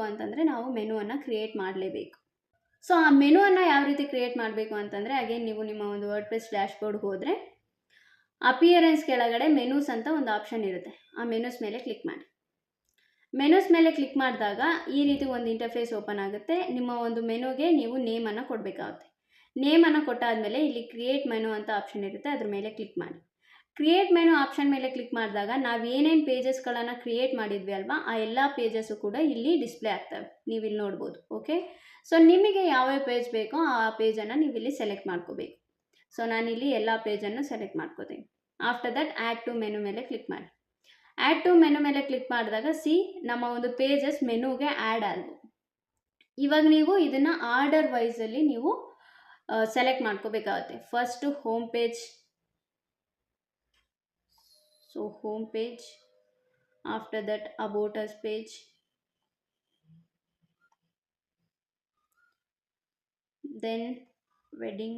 ಅಂತಂದರೆ ನಾವು ಮೆನುವನ್ನು ಕ್ರಿಯೇಟ್ ಮಾಡಲೇಬೇಕು. ಸೊ ಆ ಮೆನುವನ್ನು ಯಾವ ರೀತಿ ಕ್ರಿಯೇಟ್ ಮಾಡಬೇಕು ಅಂತಂದರೆ, ಅಗೇನ್ ನೀವು ನಿಮ್ಮ ಒಂದು ವರ್ಡ್‌ಪ್ರೆಸ್ ಡ್ಯಾಶ್ಬೋರ್ಡ್ಗೆ ಹೋದರೆ ಅಪಿಯರೆನ್ಸ್ ಕೆಳಗಡೆ ಮೆನೂಸ್ ಅಂತ ಒಂದು ಆಪ್ಷನ್ ಇರುತ್ತೆ. ಆ ಮೆನೂಸ್ ಮೇಲೆ ಕ್ಲಿಕ್ ಮಾಡಿ. ಮೆನೂಸ್ ಮೇಲೆ ಕ್ಲಿಕ್ ಮಾಡಿದಾಗ ಈ ರೀತಿ ಒಂದು ಇಂಟರ್ಫೇಸ್ ಓಪನ್ ಆಗುತ್ತೆ. ನಿಮ್ಮ ಒಂದು ಮೆನುಗೆ ನೀವು ನೇಮನ್ನು ಕೊಡಬೇಕಾಗುತ್ತೆ. ನೇಮನ್ನು ಕೊಟ್ಟಾದಮೇಲೆ ಇಲ್ಲಿ ಕ್ರಿಯೇಟ್ ಮೆನು ಅಂತ ಆಪ್ಷನ್ ಇರುತ್ತೆ, ಅದ್ರ ಮೇಲೆ ಕ್ಲಿಕ್ ಮಾಡಿ. ಕ್ರಿಯೇಟ್ ಮೆನು ಆಪ್ಷನ್ ಮೇಲೆ ಕ್ಲಿಕ್ ಮಾಡಿದಾಗ ನಾವು ಏನೇನು ಪೇಜಸ್ಗಳನ್ನು ಕ್ರಿಯೇಟ್ ಮಾಡಿದ್ವಿ ಅಲ್ವಾ, ಆ ಎಲ್ಲ ಪೇಜಸ್ಸು ಕೂಡ ಇಲ್ಲಿ ಡಿಸ್ಪ್ಲೇ ಆಗ್ತವೆ. ನೀವು ಇಲ್ಲಿ ನೋಡ್ಬೋದು. ಓಕೆ, ಸೊ ನಿಮಗೆ ಯಾವ್ಯಾವ ಪೇಜ್ ಬೇಕೋ ಆ ಪೇಜನ್ನು ನೀವು ಇಲ್ಲಿ ಸೆಲೆಕ್ಟ್ ಮಾಡ್ಕೋಬೇಕು. ಸೊ ನಾನಿಲ್ಲಿ ಎಲ್ಲ ಪೇಜನ್ನು ಸೆಲೆಕ್ಟ್ ಮಾಡ್ಕೋತೀನಿ. After that add to menu ಮೇಲೆ ಕ್ಲಿಕ್ ಮಾಡಿ. ಆ್ಯಡ್ ಟು ಮೆನು ಮೇಲೆ ಕ್ಲಿಕ್ ಮಾಡಿದಾಗ ನಮ್ಮ ಒಂದು ಪೇಜಸ್ ಮೆನುಗೆ ಆ್ಯಡ್ ಆದವು. ಇವಾಗ ನೀವು ಇದನ್ನು ಆರ್ಡರ್ ವೈಸಲ್ಲಿ ನೀವು ಸೆಲೆಕ್ಟ್ ಮಾಡ್ಕೋಬೇಕಾಗುತ್ತೆ. First home page. So home page, after that about us page, then wedding,